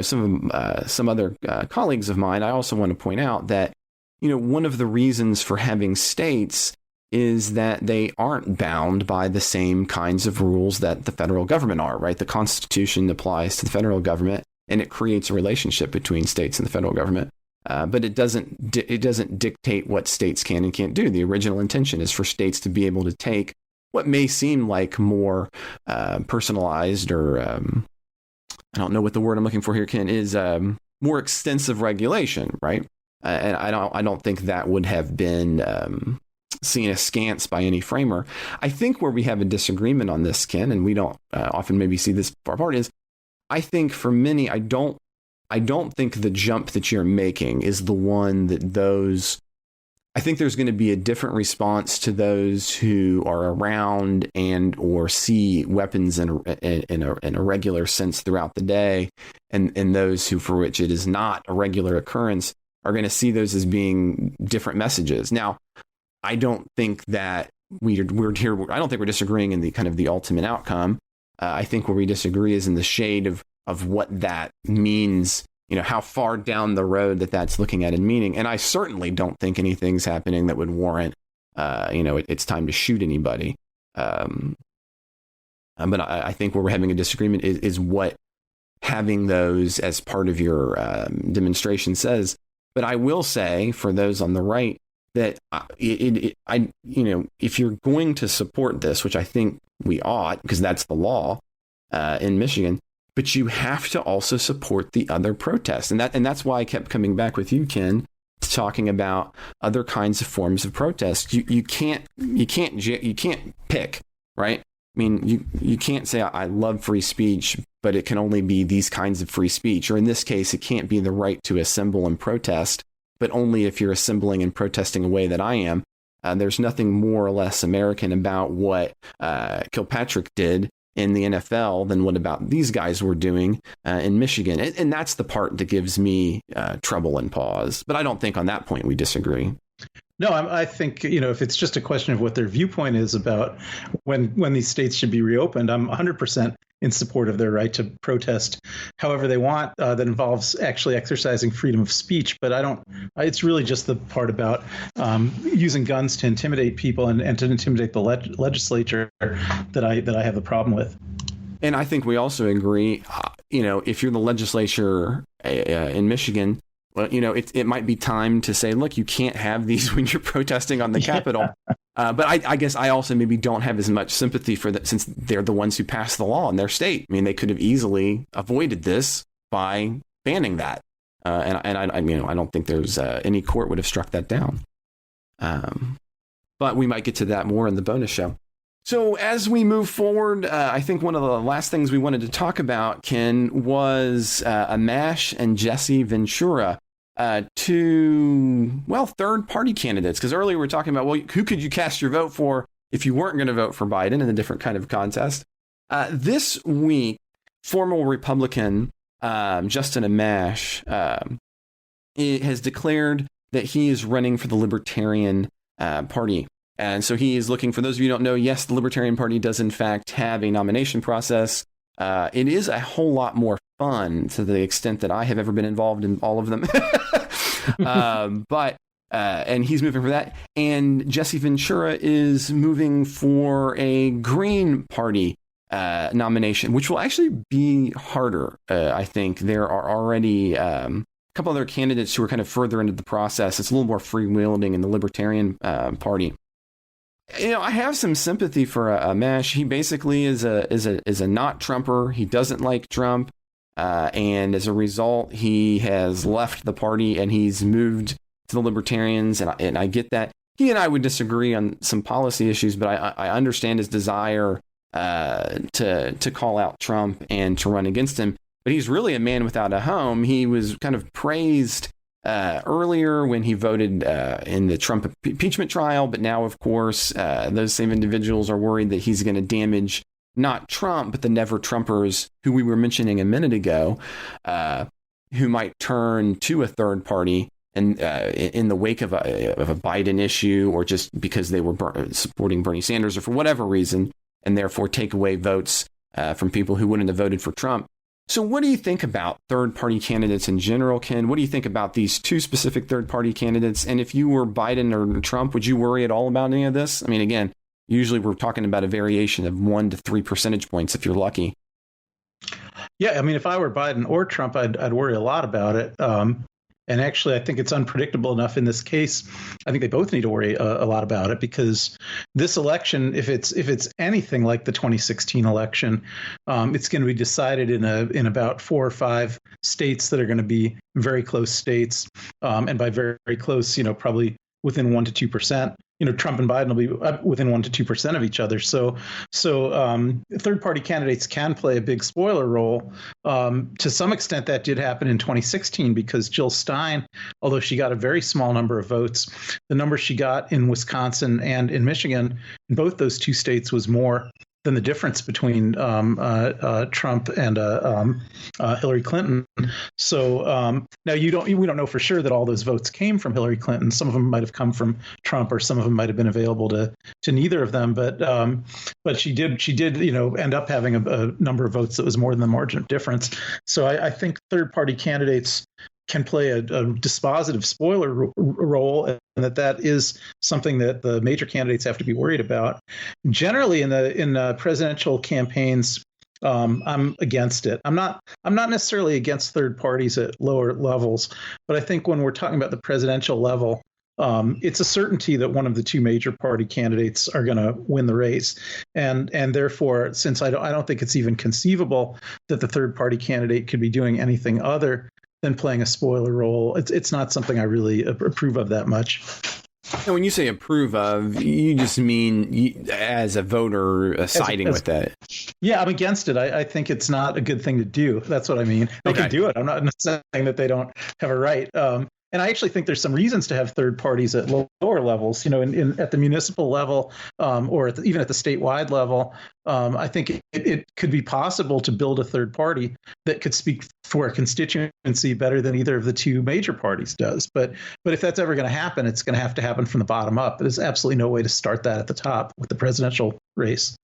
some other colleagues of mine, I also want to point out that, one of the reasons for having states is that they aren't bound by the same kinds of rules that the federal government are, right? The Constitution applies to the federal government, and it creates a relationship between states and the federal government. But it doesn't dictate what states can and can't do. The original intention is for states to be able to take what may seem like more personalized, or I don't know what the word I'm looking for here, Ken, is more extensive regulation, right? And I don't think that would have been seen askance by any framer. I think where we have a disagreement on this, Ken, and we don't often maybe see this far apart, is I think for many, I don't think the jump that you're making is the one that I think there's going to be a different response to those who are around and or see weapons in a regular sense throughout the day, and those who, for which it is not a regular occurrence, are going to see those as being different messages. Now, I don't think that we're here. I don't think we're disagreeing in the kind of the ultimate outcome. I think where we disagree is in the shade of what that means, how far down the road that's looking at in meaning. And I certainly don't think anything's happening that would warrant, it's time to shoot anybody. But I think where we're having a disagreement is what having those as part of your demonstration says. But I will say, for those on the right, that if you're going to support this, which I think we ought, because that's the law in Michigan, but you have to also support the other protests. And that's why I kept coming back with you, Ken, talking about other kinds of forms of protest. You can't pick, right? I mean, you can't say I love free speech, but it can only be these kinds of free speech. Or in this case, it can't be the right to assemble and protest, but only if you're assembling and protesting a way that I am. There's nothing more or less American about what Kilpatrick did in the NFL than what about these guys were doing in Michigan. And that's the part that gives me trouble and pause. But I don't think on that point we disagree. No, I think, if it's just a question of what their viewpoint is about when these states should be reopened, I'm 100% in support of their right to protest however they want. That involves actually exercising freedom of speech. But it's really just the part about using guns to intimidate people and to intimidate the legislature that I have a problem with. And I think we also agree, if you're the legislature in Michigan, well, it might be time to say, look, you can't have these when you're protesting on the Capitol. But I guess I also maybe don't have as much sympathy for that, since they're the ones who passed the law in their state. I mean, they could have easily avoided this by banning that. And I don't think there's any court would have struck that down. But we might get to that more in the bonus show. So as we move forward, I think one of the last things we wanted to talk about, Ken, was Amash and Jesse Ventura, two third-party candidates. Because earlier we were talking about, who could you cast your vote for if you weren't going to vote for Biden in a different kind of contest? This week, former Republican Justin Amash has declared that he is running for the Libertarian Party. And so he is looking, for those of you who don't know, yes, the Libertarian Party does in fact have a nomination process. It is a whole lot more fun to the extent that I have ever been involved in all of them. And he's moving for that. And Jesse Ventura is moving for a Green Party nomination, which will actually be harder. I think there are already a couple other candidates who are kind of further into the process. It's a little more freewheeling in the Libertarian Party. I have some sympathy for Amash. He basically is a not Trumper. He doesn't like Trump, and as a result, he has left the party and he's moved to the Libertarians. And I get that. He and I would disagree on some policy issues, but I understand his desire to call out Trump and to run against him. But he's really a man without a home. He was kind of praised earlier when he voted in the Trump impeachment trial. But now, of course, those same individuals are worried that he's going to damage not Trump, but the never Trumpers who we were mentioning a minute ago, who might turn to a third party and in the wake of a Biden issue, or just because they were supporting Bernie Sanders or for whatever reason, and therefore take away votes from people who wouldn't have voted for Trump. So what do you think about third-party candidates in general, Ken? What do you think about these two specific third-party candidates? And if you were Biden or Trump, would you worry at all about any of this? I mean, again, usually we're talking about a variation of 1 to 3 percentage points if you're lucky. Yeah, I mean, if I were Biden or Trump, I'd worry a lot about it. And actually, I think it's unpredictable enough in this case. I think they both need to worry a lot about it, because this election, if it's anything like the 2016 election, it's going to be decided in about 4 or 5 states that are going to be very close states, and by very, very close, probably within 1 to 2%. Trump and Biden will be within 1 to 2% of each other. So third-party candidates can play a big spoiler role. To some extent, that did happen in 2016 because Jill Stein, although she got a very small number of votes, the number she got in Wisconsin and in Michigan, in both those 2 states, was more than the difference between Trump and Hillary Clinton. So now we don't know for sure that all those votes came from Hillary Clinton. Some of them might have come from Trump, or some of them might have been available to neither of them. But she did end up having a number of votes that was more than the margin of difference. So I think third party candidates can play a dispositive spoiler role, and that is something that the major candidates have to be worried about. Generally, in presidential campaigns, I'm against it. I'm not necessarily against third parties at lower levels, but I think when we're talking about the presidential level, it's a certainty that one of the 2 major party candidates are going to win the race, and therefore, since I don't think it's even conceivable that the third party candidate could be doing anything other than playing a spoiler role, it's not something I really approve of that much. And when you say approve of, you just mean as a voter siding with that. Yeah, I'm against it. I think it's not a good thing to do. That's what I mean. They can do it. I'm not saying that they don't have a right. And I actually think there's some reasons to have third parties at lower levels, at the municipal level, or even at the statewide level. I think it could be possible to build a third party that could speak for a constituency better than either of the 2 major parties does. But if that's ever going to happen, it's going to happen from the bottom up. There's absolutely no way to start that at the top with the presidential race.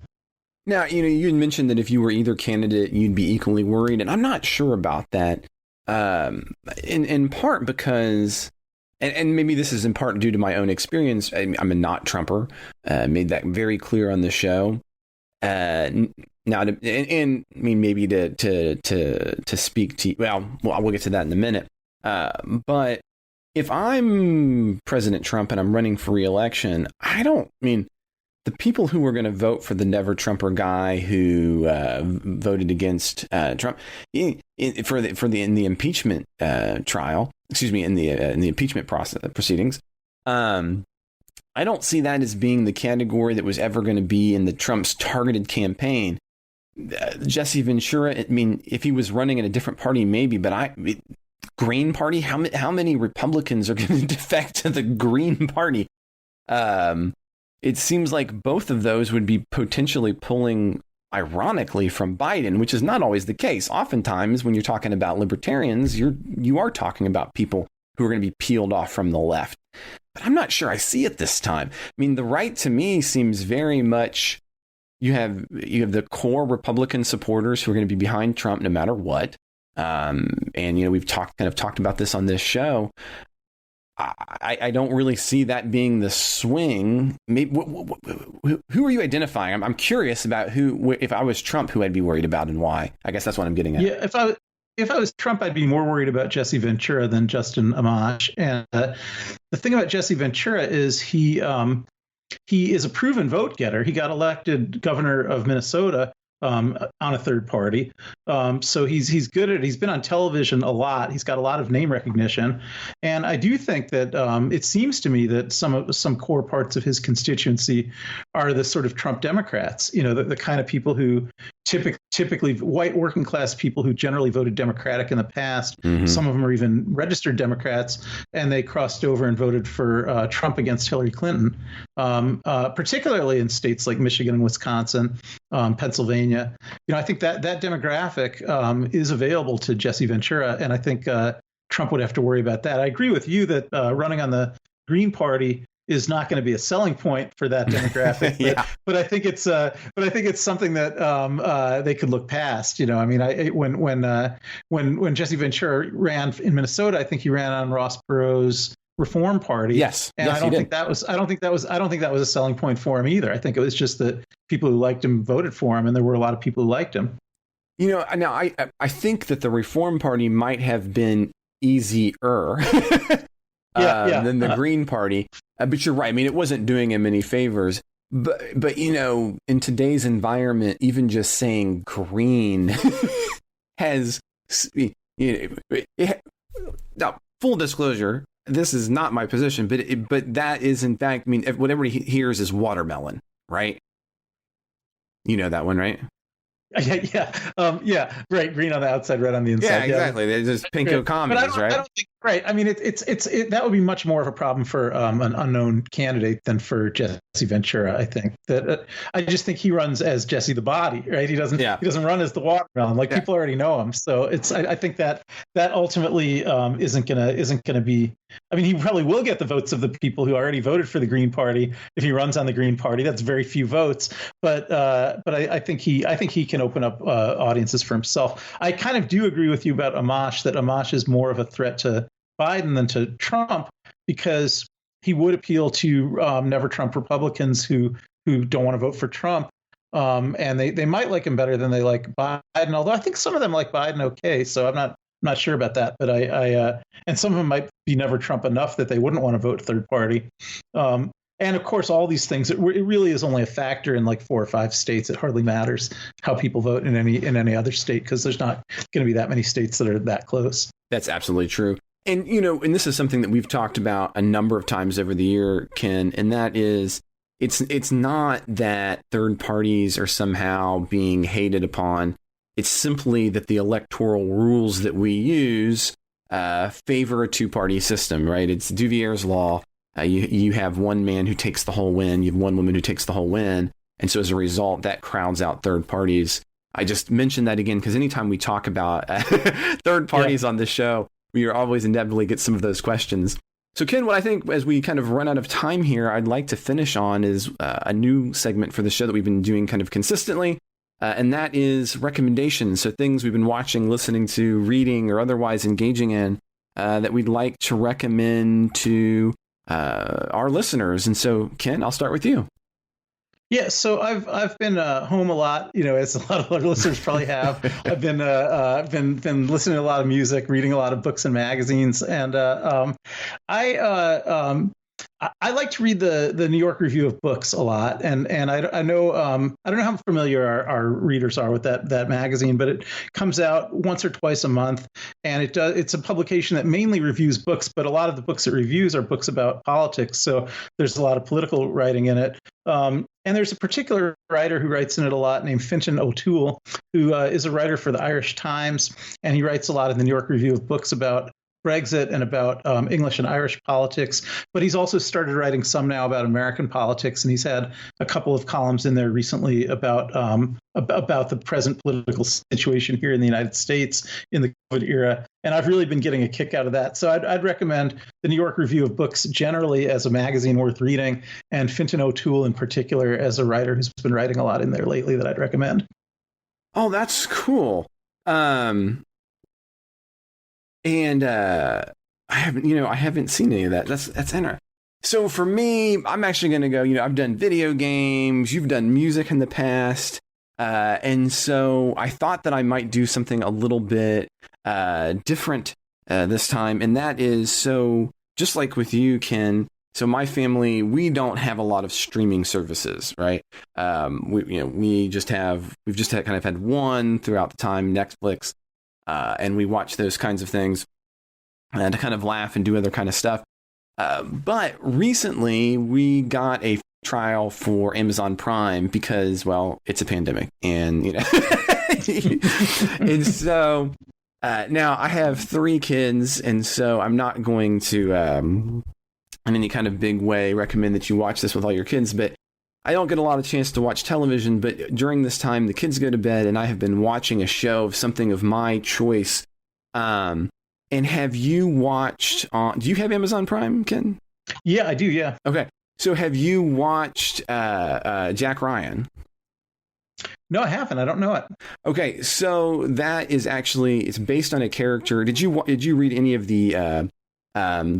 Now, you had mentioned that if you were either candidate, you'd be equally worried. And I'm not sure about that. In part because, and maybe this is in part due to my own experience. I'm a not Trumper, made that very clear on the show. Now, and I mean, maybe to speak to, well, we'll get to that in a minute. But if I'm President Trump and I'm running for re-election, the people who were going to vote for the never Trumper guy who voted against Trump in the impeachment trial, in the impeachment proceedings, I don't see that as being the category that was ever going to be in the Trump's targeted campaign. Jesse Ventura, if he was running in a different party, maybe, but Green Party, how many Republicans are going to defect to the Green Party? It seems like both of those would be potentially pulling, ironically, from Biden, which is not always the case. Oftentimes, when you're talking about libertarians, you are talking about people who are going to be peeled off from the left. But I'm not sure I see it this time. The right to me seems very much you have the core Republican supporters who are going to be behind Trump no matter what. And we've talked about this on this show. I don't really see that being the swing. Maybe, who are you identifying? I'm curious about who, if I was Trump, who I'd be worried about and why. I guess that's what I'm getting at. Yeah, if I was Trump, I'd be more worried about Jesse Ventura than Justin Amash. And the thing about Jesse Ventura is he is a proven vote getter. He got elected governor of Minnesota on a third party. So he's good at it. He's been on television a lot. He's got a lot of name recognition. And I do think that it seems to me that some core parts of his constituency are the sort of Trump Democrats, the kind of people who typically white working class people who generally voted Democratic in the past. Mm-hmm. Some of them are even registered Democrats, and they crossed over and voted for Trump against Hillary Clinton, particularly in states like Michigan and Wisconsin, Pennsylvania. I think that demographic is available to Jesse Ventura, and I think Trump would have to worry about that. I agree with you that running on the Green Party is not going to be a selling point for that demographic. Yeah. But I think it's something that they could look past. When Jesse Ventura ran in Minnesota, I think he ran on Ross Perot's Reform Party. Yes. And yes, I don't think that was a selling point for him either. I think it was just that people who liked him voted for him, and there were a lot of people who liked him. Now I think that the Reform Party might have been easier than the Green Party. But you're right. I mean, it wasn't doing him any favors. But in today's environment, even just saying green has, now, full disclosure, this is not my position, but that is, in fact, I mean, what everybody hears is watermelon, right? You know that one, right? Yeah. Right. Green on the outside, red on the inside. Yeah, exactly. They're just pinko commies, right? I don't think. Right. I mean, that would be much more of a problem for an unknown candidate than for Jesse Ventura. I think that I just think he runs as Jesse the Body, right? He doesn't run as the watermelon. Like people already know him. So I think that ultimately isn't gonna be. I mean, he probably will get the votes of the people who already voted for the Green Party if he runs on the Green Party. That's very few votes, but I think he can open up audiences for himself. I kind of do agree with you about Amash, that Amash is more of a threat to Biden than to Trump, because he would appeal to never Trump Republicans who don't want to vote for Trump. And they might like him better than they like Biden, although I think some of them like Biden okay. So I'm not sure about that, but and some of them might be never Trump enough that they wouldn't want to vote third party. And of course, all these things, it really is only a factor in like 4 or 5 states. It hardly matters how people vote in any other state, because there's not going to be that many states that are that close. That's absolutely true. And, and this is something that we've talked about a number of times over the year, Ken, and that is it's not that third parties are somehow being hated upon. It's simply that the electoral rules that we use favor a two-party system, right? It's Duvier's law. You have one man who takes the whole win. You have one woman who takes the whole win. And so as a result, that crowds out third parties. I just mentioned that again because anytime we talk about third parties on the show, we are always inevitably get some of those questions. So, Ken, what I think as we kind of run out of time here, I'd like to finish on is a new segment for the show that we've been doing kind of consistently. And that is recommendations. So things we've been watching, listening to, reading, or otherwise engaging in that we'd like to recommend to our listeners. And so, Ken, I'll start with you. Yeah, so I've been home a lot, as a lot of our listeners probably have. I've been listening to a lot of music, reading a lot of books and magazines, and I like to read the New York Review of Books a lot, and I know I don't know how familiar our readers are with that magazine, but it comes out once or twice a month, and it's a publication that mainly reviews books, but a lot of the books it reviews are books about politics, so there's a lot of political writing in it. And there's a particular writer who writes in it a lot named Fintan O'Toole, who is a writer for the Irish Times, and he writes a lot in the New York Review of Books about Brexit and about English and Irish politics, but he's also started writing some now about American politics, and he's had a couple of columns in there recently about the present political situation here in the United States in the COVID era, and I've really been getting a kick out of that. So I'd recommend the New York Review of Books generally as a magazine worth reading, and Fintan O'Toole in particular as a writer who's been writing a lot in there lately that I'd recommend. Oh, that's cool. And I haven't seen any of that. That's interesting. So for me, I'm actually going to go, I've done video games, you've done music in the past. And so I thought that I might do something a little bit different this time. And that is, so just like with you, Ken, so my family, we don't have a lot of streaming services, right? We've just kind of had one throughout the time, Netflix, and we watch those kinds of things to kind of laugh and do other kind of stuff. But recently we got a trial for Amazon Prime because, well, it's a pandemic, and and so now I have 3 kids, and so I'm not going to in any kind of big way recommend that you watch this with all your kids, but I don't get a lot of chance to watch television. But during this time, the kids go to bed, and I have been watching a show of something of my choice. And have you watched, do you have Amazon Prime, Ken? Yeah, I do. Yeah. Okay. So have you watched Jack Ryan? No, I haven't. I don't know it. Okay. So that is actually, it's based on a character. Did you read any of the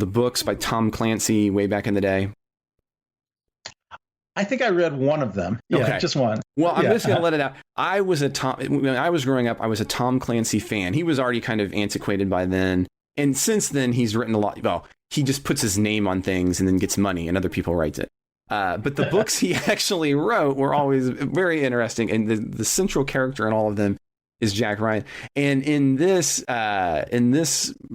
books by Tom Clancy way back in the day? I think I read one of them. Yeah, okay. Just one. Well, I'm just going to let it out. When I was growing up, I was a Tom Clancy fan. He was already kind of antiquated by then. And since then, he's written a lot. Well, he just puts his name on things and then gets money, and other people write it. But the books he actually wrote were always very interesting. And the central character in all of them is Jack Ryan. And in this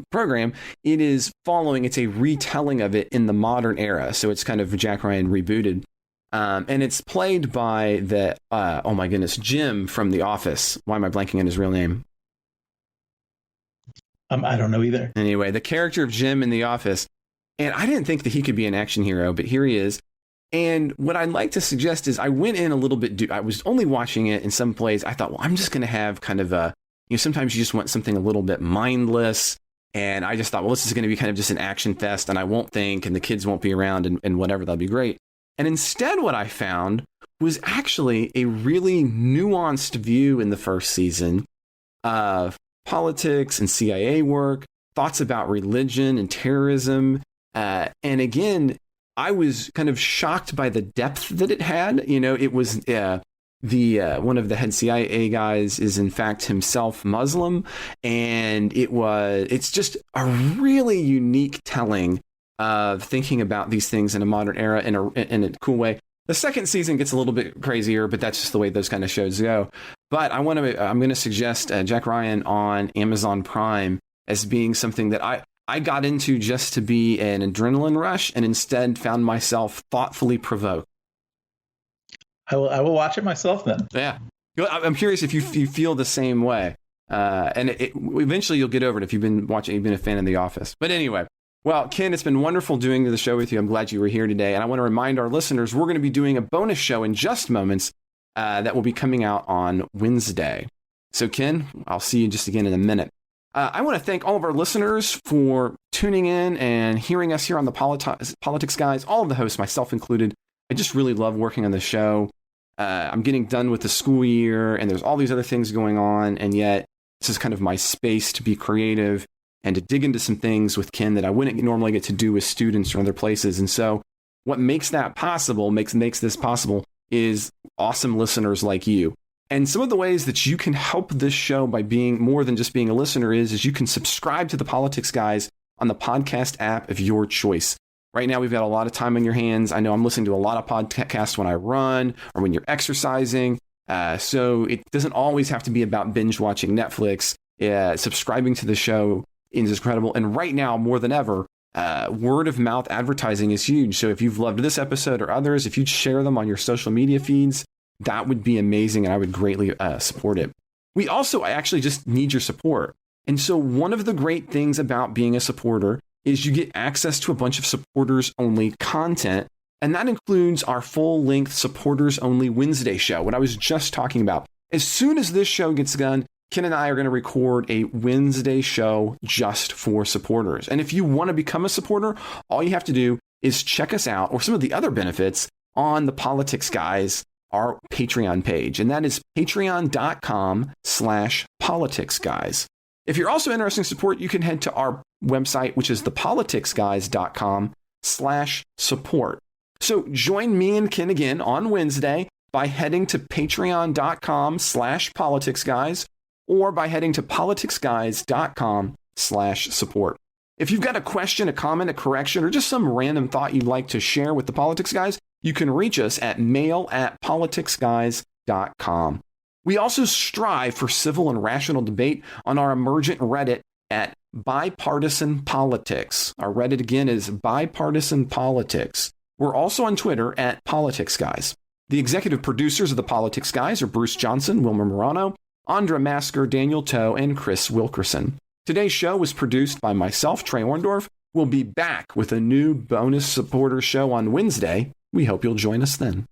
program, it is it's a retelling of it in the modern era. So it's kind of Jack Ryan rebooted. And it's played by oh my goodness, Jim from The Office. Why am I blanking on his real name? I don't know either. Anyway, the character of Jim in The Office. And I didn't think that he could be an action hero, but here he is. And what I'd like to suggest is I went in a little bit, I was only watching it in some plays. I thought, well, I'm just going to have kind of sometimes you just want something a little bit mindless. And I just thought, well, this is going to be kind of just an action fest, and I won't think, and the kids won't be around, and whatever, that'll be great. And instead, what I found was actually a really nuanced view in the first season of politics and CIA work, thoughts about religion and terrorism. And again, I was kind of shocked by the depth that it had. It was one of the head CIA guys is in fact himself Muslim, and it's just a really unique telling of thinking about these things in a modern era in a cool way. The second season gets a little bit crazier, but that's just the way those kind of shows go. But I'm going to suggest Jack Ryan on Amazon Prime as being something that I got into just to be an adrenaline rush, and instead found myself thoughtfully provoked. I will watch it myself then. Yeah. I'm curious if you feel the same way. And eventually you'll get over it if you've been a fan of The Office. But anyway. Well, Ken, it's been wonderful doing the show with you. I'm glad you were here today. And I want to remind our listeners, we're going to be doing a bonus show in just moments that will be coming out on Wednesday. So, Ken, I'll see you just again in a minute. I want to thank all of our listeners for tuning in and hearing us here on the Politics Guys, all of the hosts, myself included. I just really love working on the show. I'm getting done with the school year, and there's all these other things going on, and yet this is kind of my space to be creative and to dig into some things with Ken that I wouldn't normally get to do with students or other places. And so what makes that possible, makes this possible, is awesome listeners like you. And some of the ways that you can help this show by being more than just being a listener is you can subscribe to the Politics Guys on the podcast app of your choice. Right now, we've got a lot of time on your hands. I know I'm listening to a lot of podcasts when I run or when you're exercising. So it doesn't always have to be about binge watching Netflix. Subscribing to the show is incredible. And right now, more than ever, word of mouth advertising is huge. So if you've loved this episode or others, if you'd share them on your social media feeds, that would be amazing. And I would greatly support it. I actually just need your support. And so one of the great things about being a supporter is you get access to a bunch of supporters only content. And that includes our full length supporters only Wednesday show, what I was just talking about. As soon as this show gets done, Ken and I are going to record a Wednesday show just for supporters. And if you want to become a supporter, all you have to do is check us out, or some of the other benefits, on the Politics Guys, our Patreon page. And that is patreon.com/politicsguys. If you're also interested in support, you can head to our website, which is thepoliticsguys.com/support. So join me and Ken again on Wednesday by heading to patreon.com/politicsguys or by heading to politicsguys.com/support. If you've got a question, a comment, a correction, or just some random thought you'd like to share with the Politics Guys, you can reach us at mail@politicsguys.com. We also strive for civil and rational debate on our emergent Reddit at Bipartisan Politics. Our Reddit again is Bipartisan Politics. We're also on Twitter at Politics Guys. The executive producers of the Politics Guys are Bruce Johnson, Wilmer Morano, Andra Masker, Daniel Toe, and Chris Wilkerson. Today's show was produced by myself, Trey Orndorff. We'll be back with a new bonus supporter show on Wednesday. We hope you'll join us then.